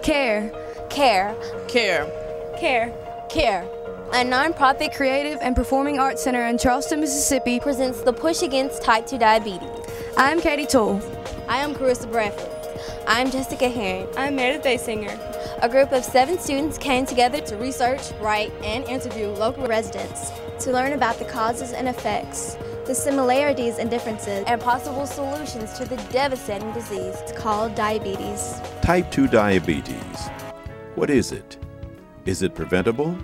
CARE. CARE. CARE. CARE. CARE. A nonprofit creative and performing arts center in Charleston, Mississippi Presents the Push Against Type 2 Diabetes. I'm Katie Toole. I am Carissa Bradford. I'm Jessica Herring. I'm Meredith Basinger. A group of 7 students came together to research, write, and interview local residents to learn about the causes and effects, the similarities and differences, and possible solutions to the devastating disease called diabetes. Type 2 diabetes. What is it? Is it preventable?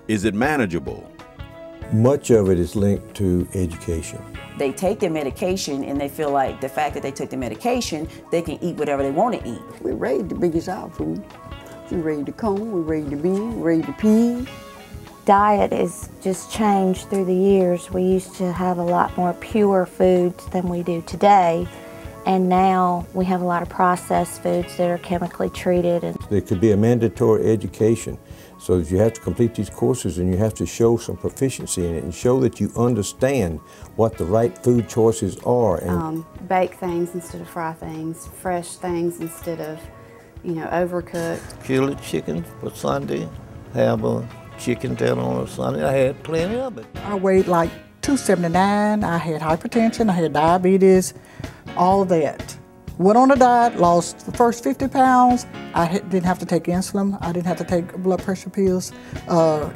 Is it manageable? Much of it is linked to education. They take their medication and they feel like the fact that they took the medication, they can eat whatever they want to eat. We raised the biggest our food. We raised the corn, we raised the beans, we raised the peas. Diet is just changed through the years. We used to have a lot more pure foods than we do today. And now we have a lot of processed foods that are chemically treated. And there could be a mandatory education. So that you have to complete these courses and you have to show some proficiency in it and show that you understand what the right food choices are. And bake things instead of fry things, fresh things instead of, overcooked. Kill a chicken for Sunday, have a chicken dinner on a Sunday. I had plenty of it. I weighed like 279, I had hypertension, I had diabetes, all of that. Went on a diet, lost the first 50 pounds. I didn't have to take insulin. I didn't have to take blood pressure pills,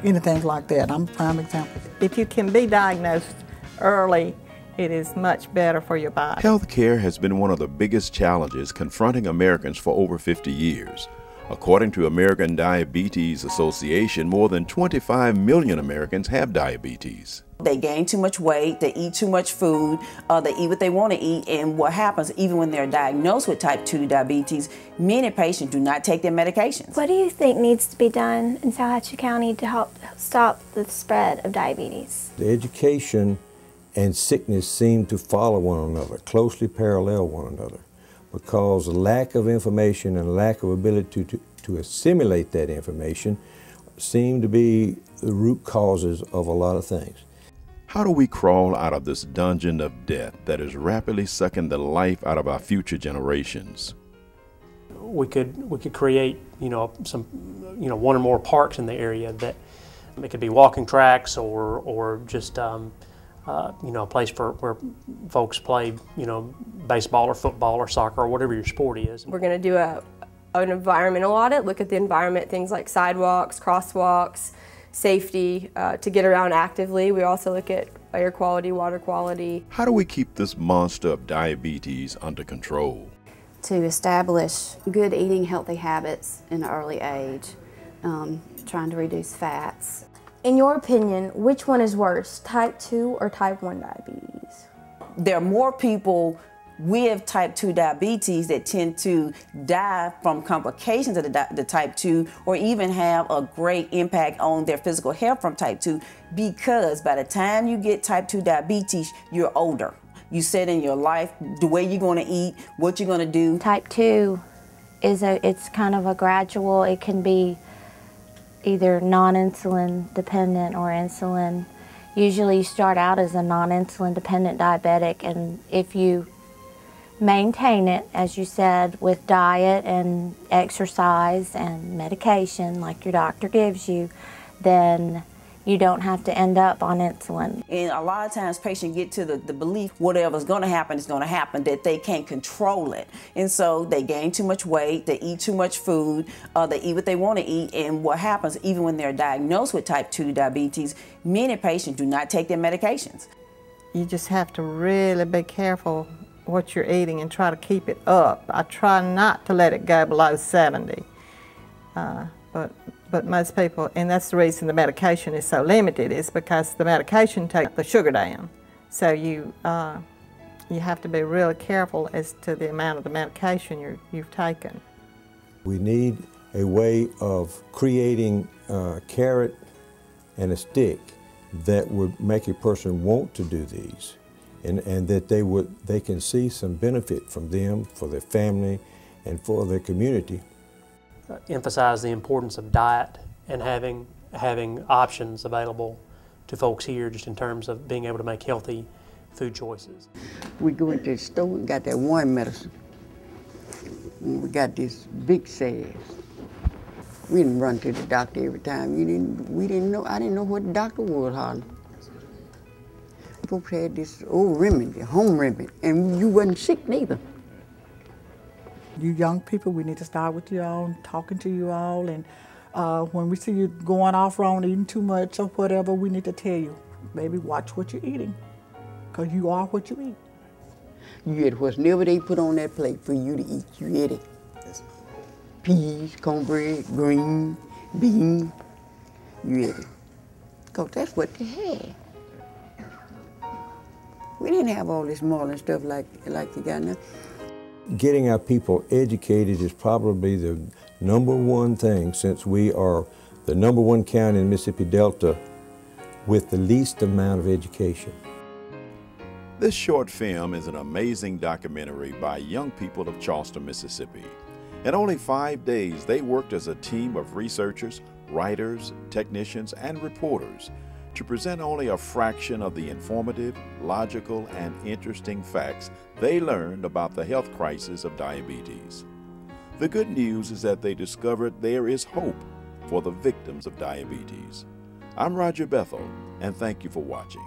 anything like that. I'm a prime example. If you can be diagnosed early, it is much better for your body. Healthcare has been one of the biggest challenges confronting Americans for over 50 years. According to American Diabetes Association, more than 25 million Americans have diabetes. They gain too much weight, they eat too much food, they eat what they want to eat, and what happens even when they're diagnosed with type 2 diabetes, many patients do not take their medications. What do you think needs to be done in Tallahatchie County to help stop the spread of diabetes? The education and sickness seem to follow one another, closely parallel one another, because lack of information and lack of ability to assimilate that information seem to be the root causes of a lot of things. How do we crawl out of this dungeon of death that is rapidly sucking the life out of our future generations? We could create, some, one or more parks in the area that it could be walking tracks or just, a place where folks play, baseball or football or soccer or whatever your sport is. We're going to do an environmental audit, look at the environment, things like sidewalks, crosswalks, safety, to get around actively. We also look at air quality, water quality. How do we keep this monster of diabetes under control? To establish good eating, healthy habits in an early age, trying to reduce fats. In your opinion, which one is worse, type 2 or type 1 diabetes? There are more people with type 2 diabetes that tend to die from complications of the type 2 or even have a great impact on their physical health from type 2 because by the time you get type 2 diabetes, you're older. You set in your life, the way you're going to eat, what you're going to do. Type 2 it's kind of a gradual, it can be either non-insulin dependent or insulin. Usually you start out as a non-insulin dependent diabetic, and if you maintain it, as you said, with diet and exercise and medication like your doctor gives you, then you don't have to end up on insulin. And a lot of times patients get to the belief whatever's going to happen is going to happen, that they can't control it. And so they gain too much weight, they eat too much food, they eat what they want to eat, and what happens even when they're diagnosed with type 2 diabetes, many patients do not take their medications. You just have to really be careful what you're eating and try to keep it up. I try not to let it go below 70. But most people, and that's the reason the medication is so limited, is because the medication takes the sugar down. So you have to be really careful as to the amount of the medication you've taken. We need a way of creating a carrot and a stick that would make a person want to do these, and that they can see some benefit from them, for their family, and for their community. Emphasize the importance of diet and having options available to folks here, just in terms of being able to make healthy food choices. We go into the store, we got that one medicine. We got this big sass. We didn't run to the doctor every time. We didn't know. I didn't know what the doctor was hardly. Folks had this old remedy, home remedy, and you wasn't sick neither. You young people, we need to start with you all, talking to you all, and when we see you going off wrong, eating too much or whatever, we need to tell you, baby, watch what you're eating, because you are what you eat. You ate whatever they put on that plate for you to eat. You ate it. Peas, cornbread, green, beans. You ate it. Because that's what they had. We didn't have all this modern stuff like you got now. Getting our people educated is probably the #1 thing, since we are the #1 county in the Mississippi Delta with the least amount of education. This short film is an amazing documentary by young people of Charleston, Mississippi. In only 5 days, they worked as a team of researchers, writers, technicians, and reporters to present only a fraction of the informative, logical, and interesting facts they learned about the health crisis of diabetes. The good news is that they discovered there is hope for the victims of diabetes. I'm Roger Bethel, and thank you for watching.